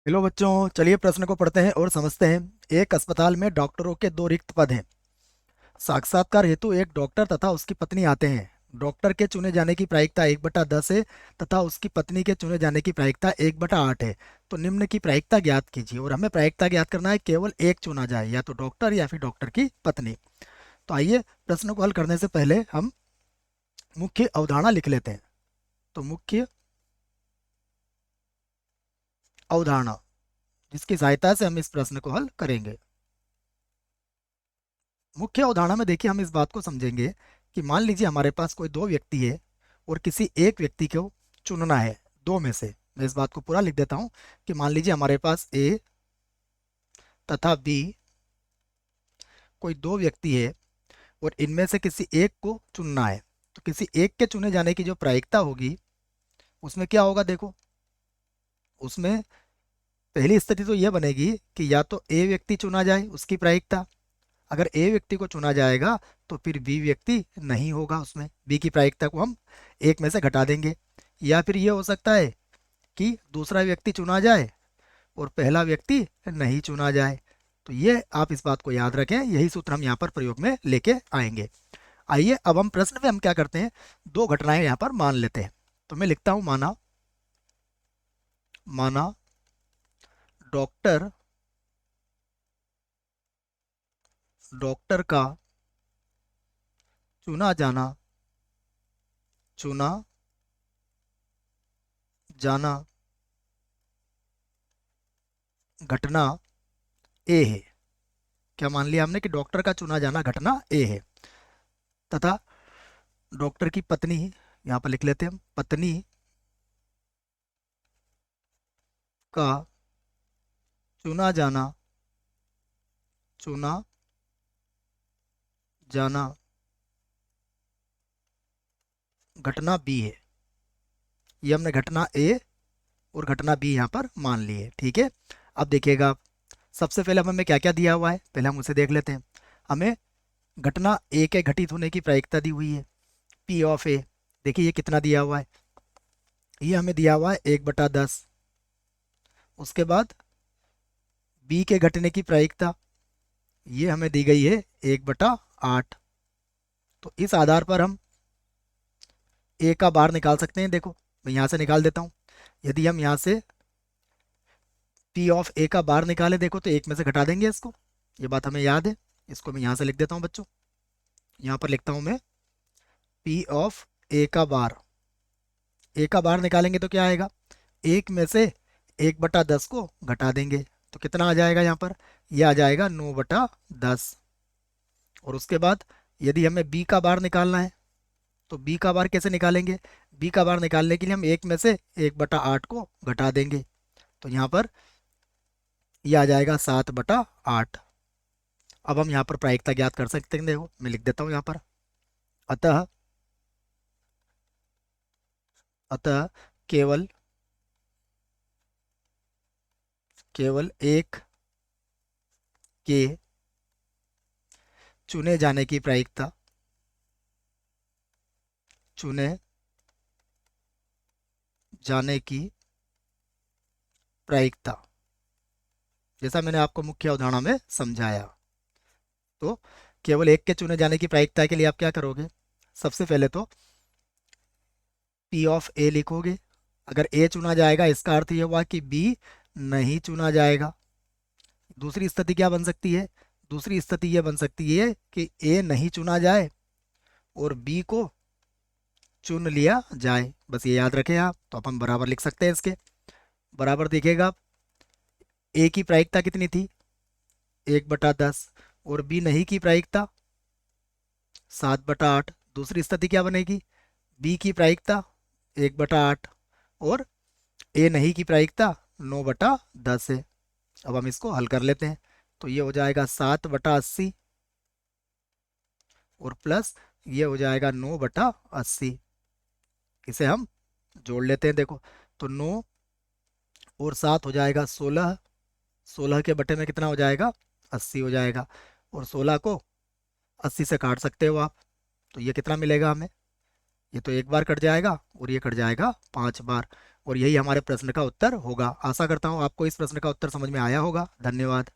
Hello बच्चों, चलिए प्रश्न को पढ़ते हैं और समझते हैं। एक अस्पताल में डॉक्टरों के दो रिक्त पद हैं। साक्षात्कार हेतु एक डॉक्टर तथा उसकी पत्नी आते हैं। डॉक्टर के चुने जाने की प्रायिकता 1/10 है तथा उसकी पत्नी के चुने जाने की प्रायिकता 1/8 है। तो निम्न की प्रायिकता ज्ञात कीजिए। और हमें प्रायिकता ज्ञात करना है, केवल एक चुना जाए, या तो डॉक्टर या फिर डॉक्टर की पत्नी। तो आइए, प्रश्न को हल करने से पहले हम मुख्य अवधारणा लिख लेते हैं। तो मुख्य अवधारणा, जिसकी सहायता से हम इस प्रश्न को हल करेंगे। मुख्य अवधारणा में देखिए, हम इस बात को समझेंगे कि मान लीजिए हमारे पास कोई दो व्यक्ति है और किसी एक व्यक्ति को चुनना है दो में से। मैं इस बात को पूरा लिख देता हूं कि मान लीजिए हमारे पास ए तथा बी कोई दो व्यक्ति है और इनमें से किसी एक को चुनना है। तो किसी एक के चुने जाने की जो प्रायिकता होगी उसमें क्या होगा, देखो। उसमें पहली स्थिति तो यह बनेगी कि या तो ए व्यक्ति चुना जाए, उसकी प्रायिकता। अगर ए व्यक्ति को चुना जाएगा तो फिर बी व्यक्ति नहीं होगा, उसमें बी की प्रायिकता को हम एक में से घटा देंगे। या फिर ये हो सकता है कि दूसरा व्यक्ति चुना जाए और पहला व्यक्ति नहीं चुना जाए। तो ये आप इस बात को याद रखें, यही सूत्र हम यहाँ पर प्रयोग में लेके आएंगे। आइए अब हम प्रश्न में हम क्या करते हैं, दो घटनाएं यहाँ पर मान लेते हैं। तो मैं लिखता हूं, माना माना डॉक्टर डॉक्टर का चुना जाना चुना जाना घटना ए है। क्या मान लिया हमने कि डॉक्टर का चुना जाना घटना ए है, तथा डॉक्टर की पत्नी, यहाँ पर लिख लेते हैं हम, पत्नी का चुना जाना चुना जाना घटना बी है। ये हमने घटना ए और घटना बी यहाँ पर मान ली है, ठीक है। अब देखिएगा आप, सबसे पहले हमें क्या क्या दिया हुआ है, पहले हम उसे देख लेते हैं। हमें घटना ए के घटित होने की प्रायिकता दी हुई है, पी ऑफ ए। देखिए ये कितना दिया हुआ है, ये हमें दिया हुआ है 1/10। उसके बाद बी के घटने की प्रायिकता, ये हमें दी गई है 1/8। तो इस आधार पर हम ए का बार निकाल सकते हैं। देखो मैं यहाँ से निकाल देता हूँ। यदि हम यहाँ से पी ऑफ ए का बार निकाले, देखो तो एक में से घटा देंगे इसको। ये बात हमें याद है। इसको मैं यहाँ से लिख देता हूँ बच्चों। यहाँ पर लिखता हूँ मैं पी ऑफ ए का बार। ए का बार निकालेंगे तो क्या आएगा, एक में से 1/10 को घटा देंगे तो कितना आ जाएगा यहाँ पर, यह आ जाएगा 9/10। और उसके बाद यदि हमें बी का बार निकालना है तो बी का बार कैसे निकालेंगे, बी का बार निकालने के लिए हम एक में से 1/8 को घटा देंगे। तो यहाँ पर यह आ जाएगा 7/8। अब हम यहाँ पर प्रायिकता ज्ञात कर सकते हैं। देखो मैं लिख देता हूँ यहाँ पर, अतः अतः केवल केवल एक के चुने जाने की प्रायिकता चुने जाने की प्रायिकता, जैसा मैंने आपको मुख्य अवधारणा में समझाया। तो केवल एक के चुने जाने की प्रायिकता के लिए आप क्या करोगे, सबसे पहले तो पी ऑफ ए लिखोगे। अगर ए चुना जाएगा इसका अर्थ यह हुआ कि बी नहीं चुना जाएगा। दूसरी स्थिति क्या बन सकती है, दूसरी स्थिति यह बन सकती है कि ए नहीं चुना जाए और बी को चुन लिया जाए। बस ये याद रखें आप। तो अपन बराबर लिख सकते हैं इसके। बराबर देखिएगा आप, ए की प्रायिकता कितनी थी, 1/10, और बी नहीं की प्रायिकता 7/8। दूसरी स्थिति क्या बनेगी, बी की प्रायिकता 1/8 और ए नहीं की प्रायिकता 9/10 है। अब हम इसको हल कर लेते हैं। तो ये हो जाएगा 7/80 और प्लस ये हो जाएगा 9/80। इसे हम जोड़ लेते हैं। देखो तो 9 और 7 हो जाएगा 16। 16 के बटे में कितना हो जाएगा, 80 हो जाएगा। और 16 को 80 से काट सकते हो आप। तो ये कितना मिलेगा हमें, ये तो एक बार कट जाएगा और ये कट जाएगा 5 बार। और यही हमारे प्रश्न का उत्तर होगा। आशा करता हूँ आपको इस प्रश्न का उत्तर समझ में आया होगा। धन्यवाद।